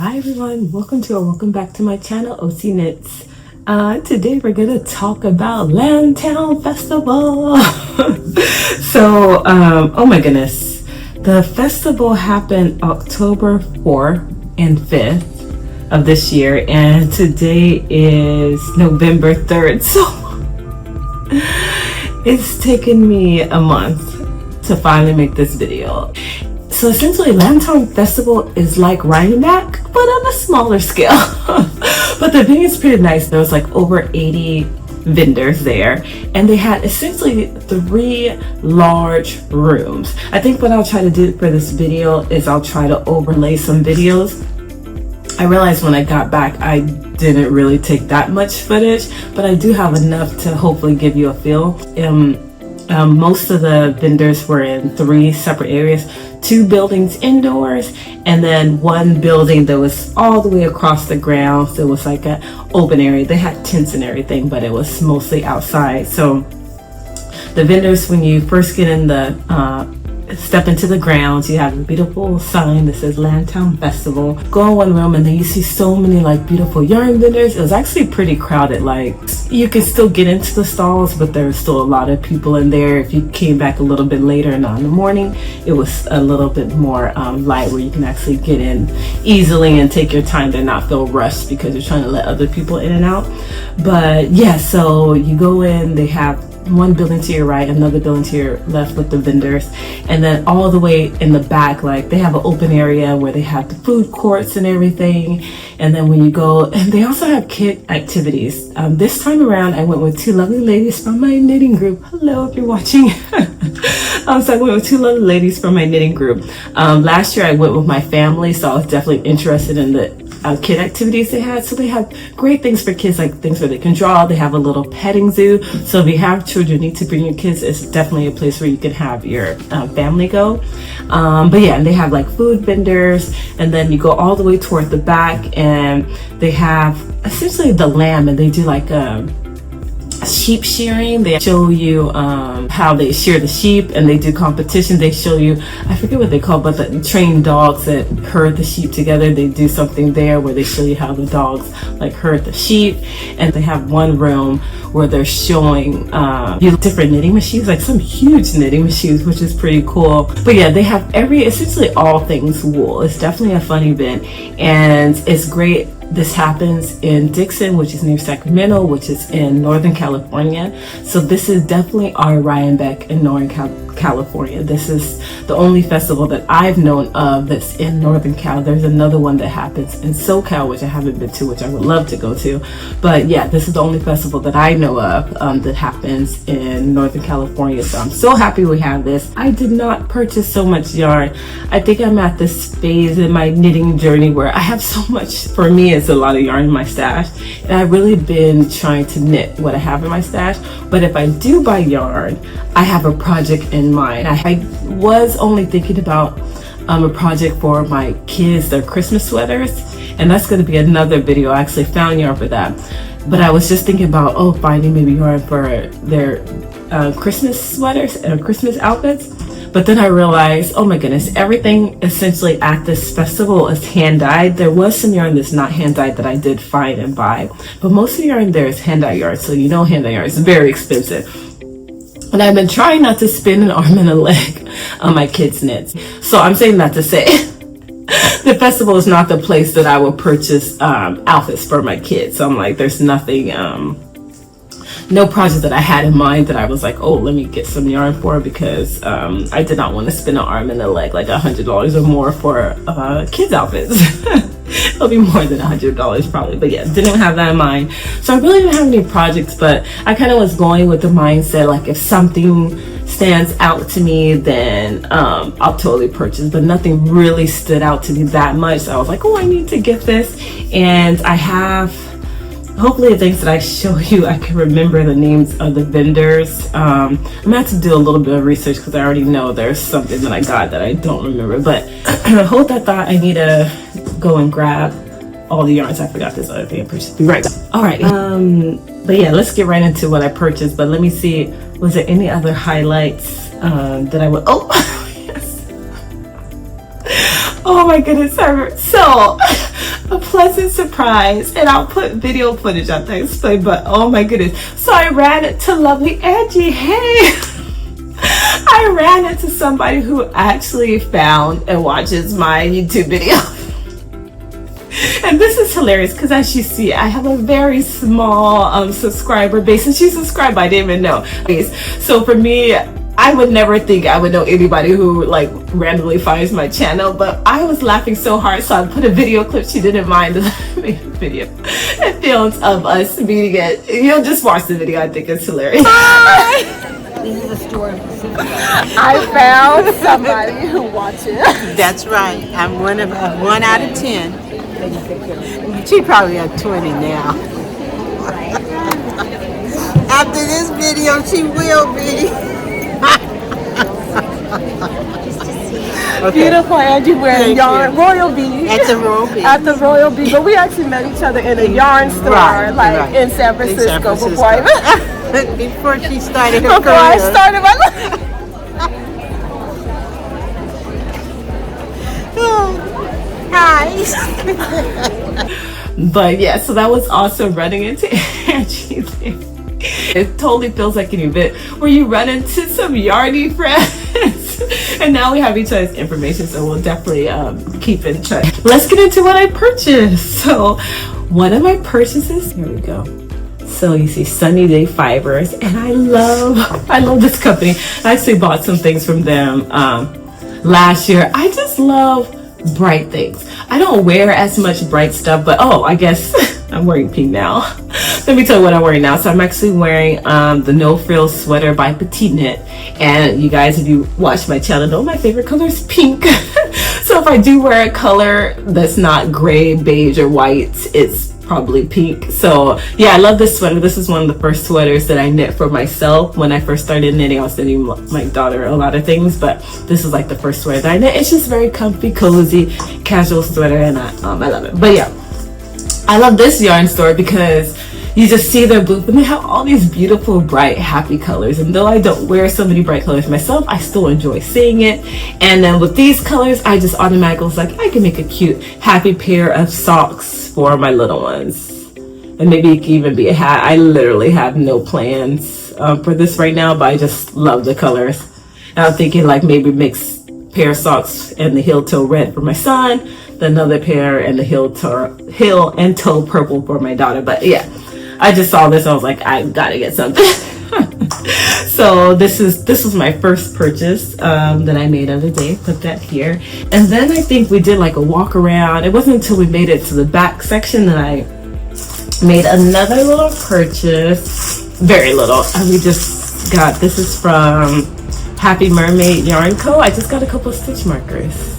Hi everyone, welcome back to my channel, OC Knits. Today we're gonna talk about Lambtown Festival. Oh my goodness, the festival happened October 4th and 5th of this year, and today is November 3rd. So it's taken me a month to finally make this video. So essentially, Lambtown Festival is like Rhinebeck, but on a smaller scale. But the venue is pretty nice. There was like over 80 vendors there, and they had essentially 3 large rooms. I think what I'll try to do for this video is I'll try to overlay some videos. I realized when I got back I didn't really take that much footage, but I do have enough to hopefully give you a feel. Most of the vendors were in 3 separate areas, 2 buildings indoors, and then 1 building that was all the way across the grounds. It was like an open area. They had tents and everything, but it was mostly outside. So the vendors, when you first get in the step into the grounds, you have a beautiful sign that says Lambtown Festival. Go in one room and then you see so many like beautiful yarn vendors. It was actually pretty crowded. Like, you can still get into the stalls, but there's still a lot of people in there. If you came back a little bit later and in the morning, it was a little bit more light, where you can actually get in easily and take your time to not feel rushed because you're trying to let other people in and out. But yeah, so you go in, they have 1 building to your right, another building to your left with the vendors, and then all the way in the back, like, they have an open area where they have the food courts and everything. And then when you go, and they also have kid activities. This time around I went with 2 lovely ladies from my knitting group. Hello if you're watching. So I went with 2 lovely ladies from my knitting group. Last year I went with my family, so I was definitely interested in the kid activities they had. So they have great things for kids, like things where they can draw. They have a little petting zoo. So if you have children, need to bring your kids, it's definitely a place where you can have your family go. But yeah, and they have like food vendors, and then you go all the way toward the back and they have essentially the lamb, and they do like sheep shearing. They show you how they shear the sheep, and they do competition. They show you, I forget what they call, but the trained dogs that herd the sheep together. They do something there where they show you how the dogs like herd the sheep. And they have 1 room where they're showing different knitting machines, like some huge knitting machines, which is pretty cool. But yeah, they have essentially all things wool. It's definitely a fun event, and it's great. This happens in Dixon, which is near Sacramento, which is in Northern California. So this is definitely our Rhinebeck in Northern California. This is the only festival that I've known of that's in Northern Cal. There's another one that happens in SoCal, which I haven't been to, which I would love to go to. But yeah, this is the only festival that I know of that happens in Northern California. So I'm so happy we have this. I did not purchase so much yarn. I think I'm at this phase in my knitting journey where I have so much. For me, it's a lot of yarn in my stash, and I've really been trying to knit what I have in my stash. But if I do buy yarn, I have a project in mind. I was only thinking about a project for my kids, their Christmas sweaters, and that's going to be another video. I actually found yarn for that, but I was just thinking about finding maybe yarn for their Christmas sweaters and Christmas outfits. But then I realized, oh my goodness, everything essentially at this festival is hand-dyed. There was some yarn that's not hand-dyed that I did find and buy, but most of the yarn there is hand-dyed yarn. So you know hand-dyed yarn is very expensive. And I've been trying not to spend an arm and a leg on my kids' knits. So I'm saying that to say the festival is not the place that I will purchase outfits for my kids. So I'm like, there's nothing, no project that I had in mind that I was like, oh, let me get some yarn for, because I did not want to spend an arm and a leg like $100 or more for kids outfits. It'll be more than $100 probably, but yeah, didn't have that in mind. So I really didn't have any projects, but I kind of was going with the mindset, like, if something stands out to me, then I'll totally purchase. But nothing really stood out to me that much, so I was like, oh, I need to get this. And I have, hopefully the things that I show you, I can remember the names of the vendors. I'm gonna have to do a little bit of research because I already know there's something that I got that I don't remember. But hold that thought. I need to go and grab all the yarns. I forgot this other thing I purchased. Be right back. All right. But yeah, let's get right into what I purchased. But let me see, was there any other highlights that I would? Oh, yes. Oh my goodness, so a pleasant surprise, and I'll put video footage on the display, but oh my goodness. So I ran it to lovely Angie. Hey, I ran into somebody who actually found and watches my YouTube video. And this is hilarious because, as you see, I have a very small subscriber base, and she subscribed, I didn't even know. So for me, I would never think I would know anybody who like randomly finds my channel, but I was laughing so hard, so I put a video clip. She didn't mind the video and films of us meeting it. You'll just watch the video. I think it's hilarious. This is a story. I found somebody who watches. That's right. I'm one out of 10. She probably at 20 now. After this video, she will be. Okay. Beautiful Angie wearing yarn, Royal Bee. At the Royal Bee. At the Royal Bee. But we actually met each other in a yarn store, in San Francisco. Before she started her Before career. I started my life. Hi. But yeah, so that was awesome running into Angie there. It totally feels like an event where you run into some yarny friends. And now we have each other's information, so we'll definitely keep in touch. Let's get into what I purchased. So one of my purchases, here we go. So you see Sunny Day Fibers, and I love this company. I actually bought some things from them last year. I just love bright things. I don't wear as much bright stuff, but oh, I guess I'm wearing pink now. Let me tell you what I'm wearing now. So I'm actually wearing the No Frills sweater by Petite Knit. And you guys, if you watch my channel, know my favorite color is pink. So if I do wear a color that's not gray, beige, or white, it's probably pink. So yeah, I love this sweater. This is one of the first sweaters that I knit for myself. When I first started knitting, I was knitting my daughter a lot of things, but this is like the first sweater that I knit. It's just very comfy, cozy, casual sweater, and I love it. But yeah, I love this yarn store because you just see their booth and they have all these beautiful, bright, happy colors. And though I don't wear so many bright colors myself, I still enjoy seeing it. And then with these colors, I just automatically was like, I can make a cute, happy pair of socks for my little ones. And maybe it can even be a hat. I literally have no plans for this right now, but I just love the colors. And I'm thinking like maybe mix pair of socks and the heel toe red for my son, then another pair and the heel and toe purple for my daughter. But yeah, I just saw this. I was like, I gotta get something. So this was my first purchase that I made of the day. Put that here. And then I think we did like a walk around. It wasn't until we made it to the back section that I made another little purchase. Very little. We just got, this is from Happy Mermaid Yarn Co. I just got a couple of stitch markers.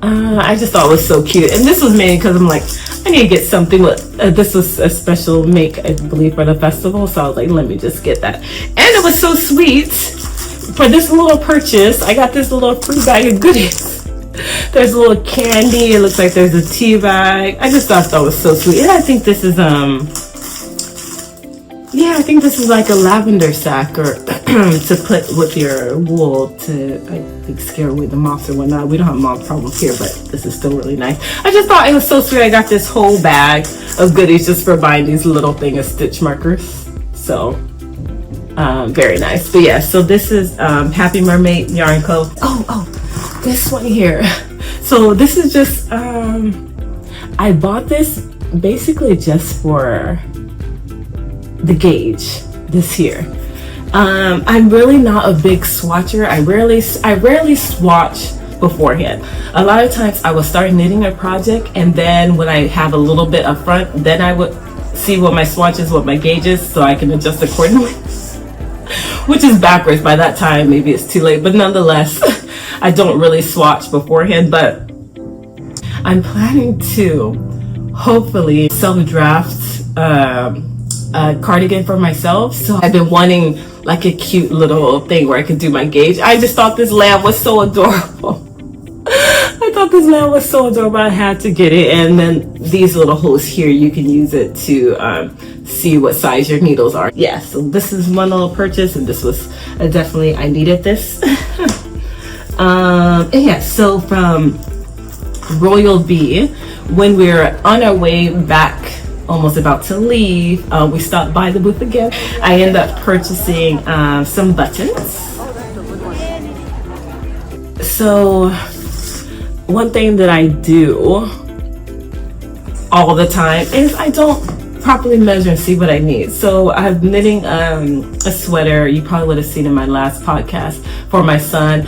I just thought it was so cute. And this was made because I'm like, I need to get something with, this was a special make, I believe, for the festival. So I was like, let me just get that. And it was so sweet. For this little purchase, I got this little free bag of goodies. There's a little candy. It looks like there's a tea bag. I just thought that was so sweet. And I think this is, yeah, I think this is like a lavender sack or to put with your wool to, I think, scare away the moths or whatnot. We don't have moth problems here, but this is still really nice. I just thought it was so sweet. I got this whole bag of goodies just for buying these little thing of stitch markers. So, very nice. But yeah, so this is Happy Mermaid Yarn Co. Oh, this one here. So this is just, I bought this basically just for the gauge this year. I'm really not a big swatcher. I rarely swatch beforehand. A lot of times I will start knitting a project, and then when I have a little bit up front, then I would see what my swatch is, what my gauge is, so I can adjust accordingly. Which is backwards. By that time maybe it's too late, but nonetheless I don't really swatch beforehand. But I'm planning to hopefully self-draft a cardigan for myself. So I've been wanting like a cute little thing where I could do my gauge. I just thought this lamb was so adorable. I thought this lamb was so adorable. I had to get it. And then these little holes here, you can use it to see what size your needles are. Yeah, so this is one little purchase, and this was definitely, I needed this. And yeah, so from Royal Bee, when we were on our way back, almost about to leave, we stopped by the booth again. I ended up purchasing some buttons. So one thing that I do all the time is I don't properly measure and see what I need. So I'm knitting a sweater, you probably would have seen in my last podcast, for my son.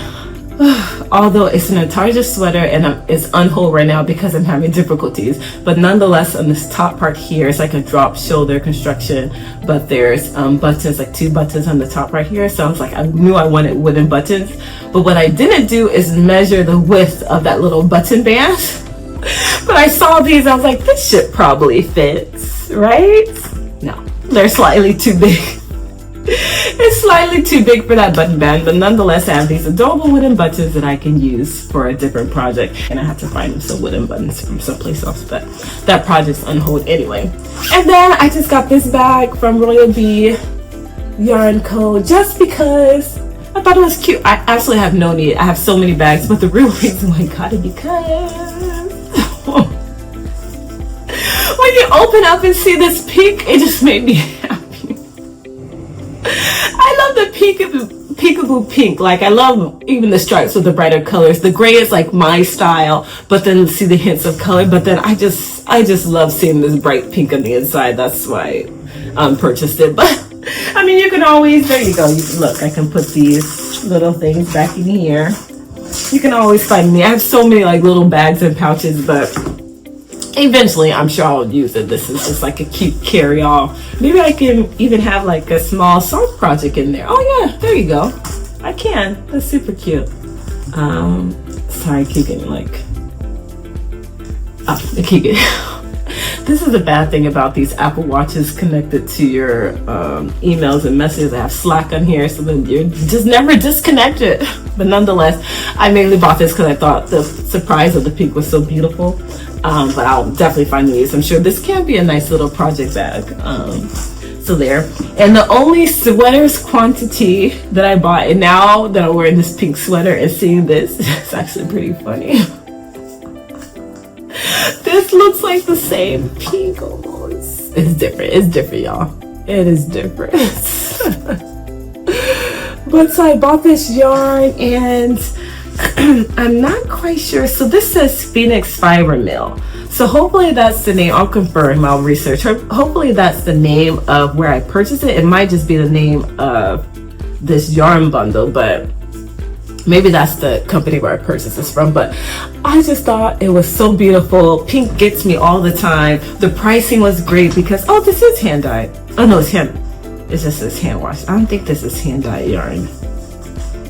Although it's an enthusiast sweater and it's unhold right now because I'm having difficulties, but nonetheless on this top part here, it's like a drop shoulder construction, but there's buttons, like 2 buttons on the top right here. So I was like, I knew I wanted wooden buttons, but what I didn't do is measure the width of that little button band. But I saw these, I was like, this should probably fit, right? No, they're slightly too big. It's slightly too big for that button band, but nonetheless I have these adorable wooden buttons that I can use for a different project, and I have to find them some wooden buttons from someplace else, but that project's on hold anyway. And then I just got this bag from Royal Bee Yarn Co. just because I thought it was cute. I absolutely have no need. I have so many bags, but the real reason why I got it, because when you open up and see this pink, it just made me happy. I love the peekaboo pink. Like, I love even the stripes with the brighter colors. The gray is like my style, but then see the hints of color. But then I just love seeing this bright pink on the inside. That's why I purchased it. But I mean, you can always, there you go. You can look, I can put these little things back in here. You can always find me. I have so many like little bags and pouches, but eventually I'm sure I'll use it. This is just like a cute carry-all. Maybe I can even have like a small sock project in there. Oh yeah, there you go. I can. That's super cute. Sorry, I keep getting like, I keep getting this is the bad thing about these Apple Watches connected to your emails and messages. I have Slack on here, so then you're just never disconnected. But nonetheless, I mainly bought this because I thought the surprise of the pink was so beautiful. But I'll definitely find these. I'm sure this can be a nice little project bag. So there. And the only sweaters quantity that I bought, and now that I'm wearing this pink sweater and seeing this, it's actually pretty funny. This looks like the same pink almost. It's different, y'all. It is different. But so I bought this yarn, and I'm not quite sure. So this says Phoenix Fiber Mill. So hopefully that's the name. I'll confirm, I'll research. Hopefully that's the name of where I purchased it. It might just be the name of this yarn bundle, but maybe that's the company where I purchased this from. But I just thought it was so beautiful. Pink gets me all the time. The pricing was great because, oh, this is hand dyed. Oh no, it just says hand washed. I don't think this is hand dyed yarn.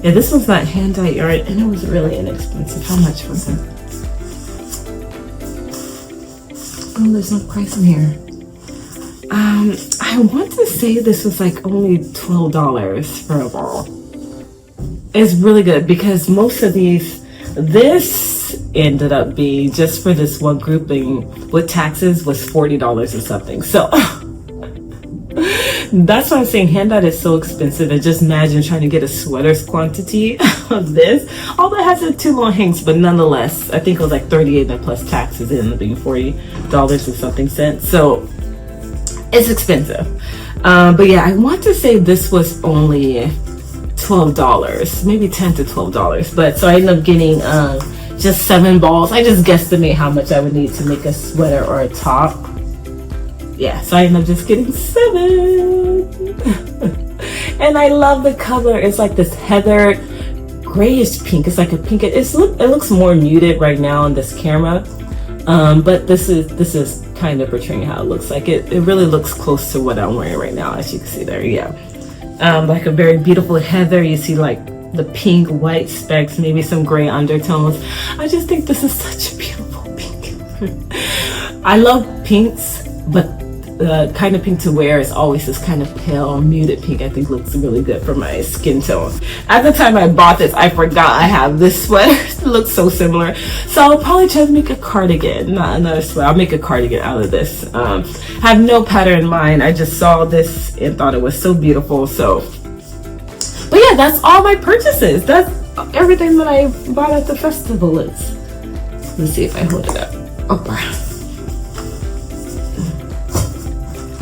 Yeah, this one's not hand dyed yarn, and it was really inexpensive. How much was it? Oh, there's no price in here. I want to say this was like only $12 for a ball. It's really good because most of these, this ended up being, just for this one grouping with taxes, was $40 or something. So that's why I'm saying hand dyed is so expensive. And just imagine trying to get a sweater's quantity of this. Although it has the 2 long hanks, but nonetheless, I think it was like $38 and plus taxes. It ended up being $40 and something cents. So it's expensive. But yeah, I want to say this was only $12, maybe $10 to $12. But so I ended up getting just 7 balls. I just guesstimate how much I would need to make a sweater or a top. Yeah, so I ended up just getting 7. And I love the color. It's like this heathered grayish pink. It's like a pink. It looks more muted right now on this camera. But this is kind of portraying how it looks like. It really looks close to what I'm wearing right now, as you can see there. Yeah. Like a very beautiful heather. You see like the pink, white specks, maybe some gray undertones. I just think this is such a beautiful pink. I love pinks, but the kind of pink to wear is always this kind of pale, muted pink. I think looks really good for my skin tone. At the time I bought this, I forgot I have this sweater. It looks so similar. So I'll probably try to make a cardigan, not another sweater. I'll make a cardigan out of this. Have no pattern in mind. I just saw this and thought it was so beautiful. So, but yeah, that's all my purchases. That's everything that I bought at the festival. Let's see if I hold it up.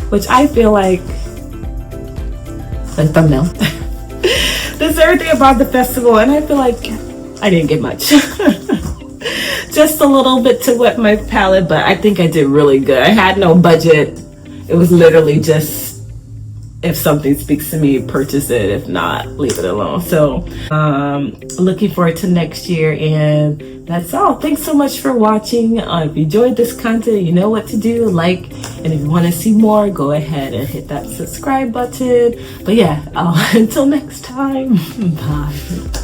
which I feel like the thumbnail. That's everything about the festival, and I feel like I didn't get much. Just a little bit to wet my palate, but I think I did really good. I had no budget. It was literally just, if something speaks to me, purchase it. If not, leave it alone. So looking forward to next year, and that's all. Thanks so much for watching. If you enjoyed this content, you know what to do. Like, and if you want to see more, go ahead and hit that subscribe button. But yeah, until next time, bye.